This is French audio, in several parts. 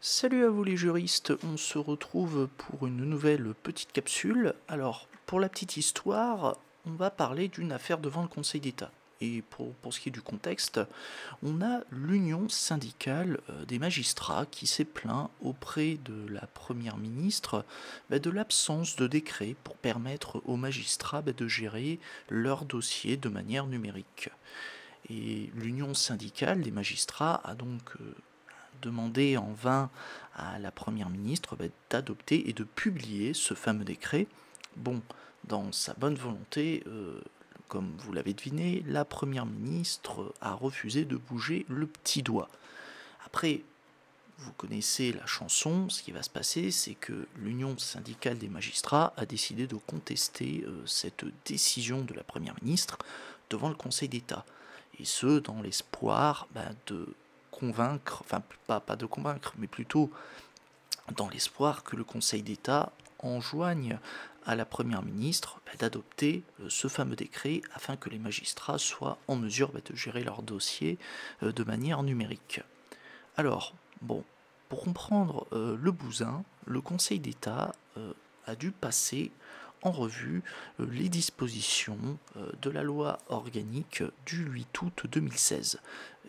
Salut à vous les juristes, on se retrouve pour une nouvelle petite capsule. Alors, pour la petite histoire, on va parler d'une affaire devant le Conseil d'État. Et pour ce qui est du contexte, on a l'Union syndicale des magistrats qui s'est plaint auprès de la Première ministre de l'absence de décret pour permettre aux magistrats de gérer leurs dossiers de manière numérique. Et l'Union syndicale des magistrats a donc demandé en vain à la Première ministre d'adopter et de publier ce fameux décret. Bon, dans sa bonne volonté, comme vous l'avez deviné, la Première ministre a refusé de bouger le petit doigt. Après, vous connaissez la chanson, ce qui va se passer, c'est que l'Union syndicale des magistrats a décidé de contester cette décision de la Première ministre devant le Conseil d'État. Et ce, dans l'espoir de convaincre, enfin pas de convaincre, mais plutôt dans l'espoir que le Conseil d'État enjoigne à la Première ministre d'adopter ce fameux décret afin que les magistrats soient en mesure de gérer leurs dossiers de manière numérique. Alors, bon, pour comprendre le bousin, le Conseil d'État a dû passer en revue les dispositions de la loi organique du 8 août 2016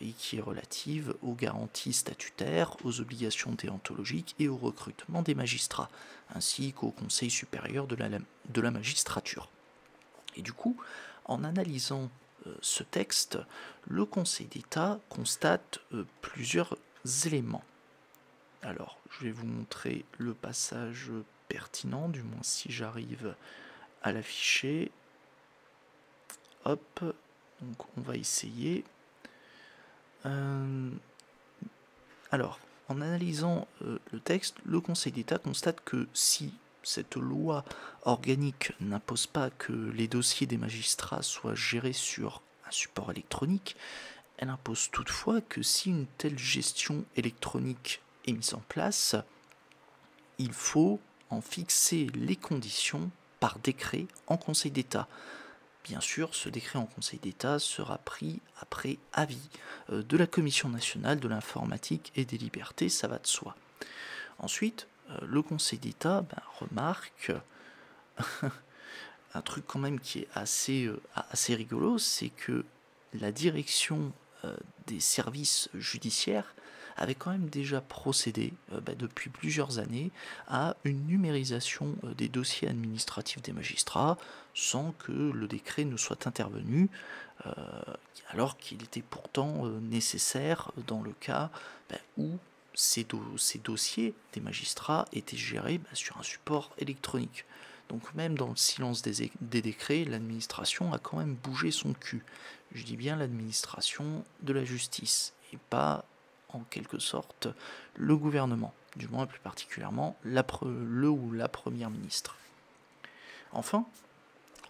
et qui est relative aux garanties statutaires, aux obligations déontologiques et au recrutement des magistrats, ainsi qu'au Conseil supérieur de la magistrature. Et du coup, en analysant ce texte, le Conseil d'État constate plusieurs éléments. Alors, je vais vous montrer le passage pertinent, du moins si j'arrive à l'afficher. Hop, donc on va essayer. Alors, en analysant le texte, le Conseil d'État constate que si cette loi organique n'impose pas que les dossiers des magistrats soient gérés sur un support électronique, elle impose toutefois que si une telle gestion électronique est mise en place, il faut en fixer les conditions par décret en Conseil d'État. Bien sûr, ce décret en Conseil d'État sera pris après avis de la Commission nationale de l'informatique et des libertés, ça va de soi. Ensuite, le Conseil d'État remarque un truc quand même qui est assez rigolo, c'est que la direction des services judiciaires avait quand même déjà procédé depuis plusieurs années à une numérisation des dossiers administratifs des magistrats sans que le décret ne soit intervenu, alors qu'il était pourtant nécessaire dans le cas où ces dossiers des magistrats étaient gérés sur un support électronique. Donc même dans le silence des décrets, l'administration a quand même bougé son cul. Je dis bien l'administration de la justice, et pas en quelque sorte le gouvernement, du moins plus particulièrement le ou la première ministre. Enfin,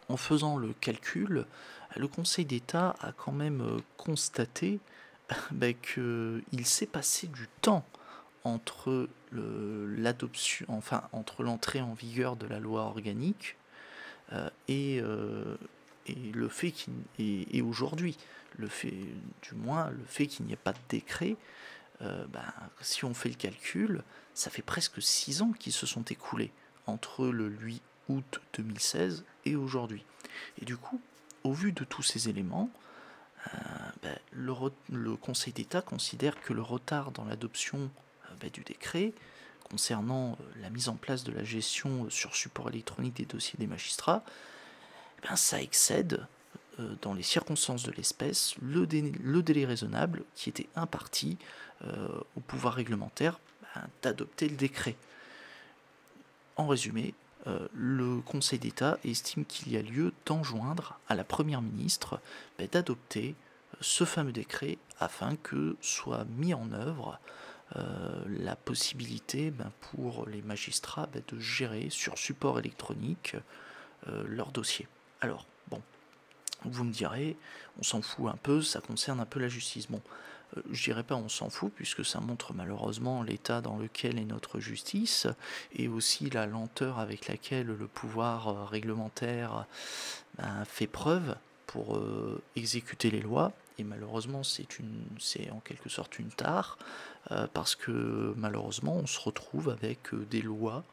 en faisant le calcul, le Conseil d'État a quand même constaté qu'il s'est passé du temps entre l'adoption, enfin entre l'entrée en vigueur de la loi organique et le fait et aujourd'hui, le fait qu'il n'y ait pas de décret, si on fait le calcul, ça fait presque 6 ans qui se sont écoulés entre le 8 août 2016 et aujourd'hui. Et du coup, au vu de tous ces éléments, le Conseil d'État considère que le retard dans l'adoption du décret concernant la mise en place de la gestion sur support électronique des dossiers des magistrats, ça excède, dans les circonstances de l'espèce, le délai raisonnable qui était imparti au pouvoir réglementaire d'adopter le décret. En résumé, le Conseil d'État estime qu'il y a lieu d'enjoindre à la Première ministre d'adopter ce fameux décret afin que soit mis en œuvre la possibilité pour les magistrats de gérer sur support électronique leur dossier. Alors, bon, vous me direz, on s'en fout un peu, ça concerne un peu la justice. Bon, je dirais pas on s'en fout, puisque ça montre malheureusement l'état dans lequel est notre justice, et aussi la lenteur avec laquelle le pouvoir réglementaire fait preuve pour exécuter les lois, et malheureusement c'est en quelque sorte une tare. parce que malheureusement on se retrouve avec des lois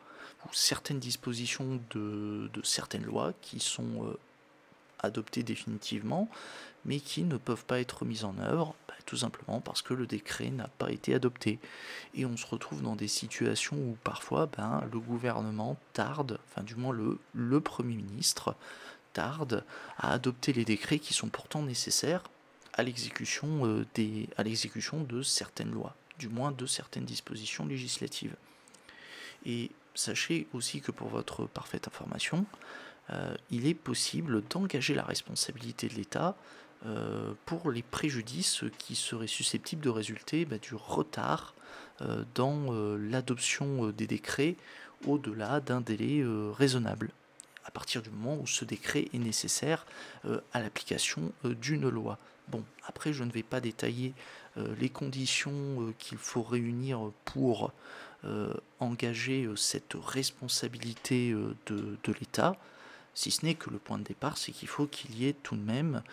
ou certaines dispositions de certaines lois qui sont adoptées définitivement, mais qui ne peuvent pas être mises en œuvre, tout simplement parce que le décret n'a pas été adopté. Et on se retrouve dans des situations où parfois le gouvernement tarde, enfin du moins le Premier ministre tarde à adopter les décrets qui sont pourtant nécessaires à l'exécution de certaines lois, du moins de certaines dispositions législatives. Et sachez aussi que pour votre parfaite information, il est possible d'engager la responsabilité de l'État pour les préjudices qui seraient susceptibles de résulter du retard dans l'adoption des décrets au-delà d'un délai raisonnable, à partir du moment où ce décret est nécessaire à l'application d'une loi. Bon, après je ne vais pas détailler les conditions qu'il faut réunir pour engager cette responsabilité de l'État, si ce n'est que le point de départ, c'est qu'il faut qu'il y ait tout de même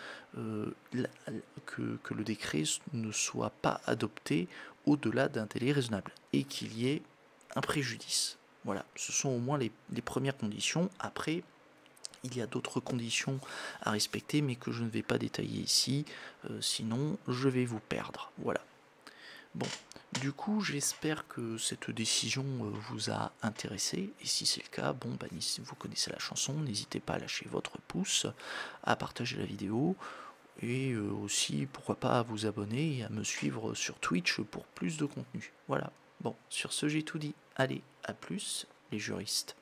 que le décret ne soit pas adopté au-delà d'un délai raisonnable et qu'il y ait un préjudice. Voilà, ce sont au moins les premières conditions. Après, il y a d'autres conditions à respecter, mais que je ne vais pas détailler ici, sinon je vais vous perdre. Voilà. Bon, du coup, j'espère que cette décision vous a intéressé, et si c'est le cas, bon, vous connaissez la chanson, n'hésitez pas à lâcher votre pouce, à partager la vidéo, et aussi, pourquoi pas, à vous abonner et à me suivre sur Twitch pour plus de contenu. Voilà. Bon, sur ce, j'ai tout dit. Allez, à plus, les juristes.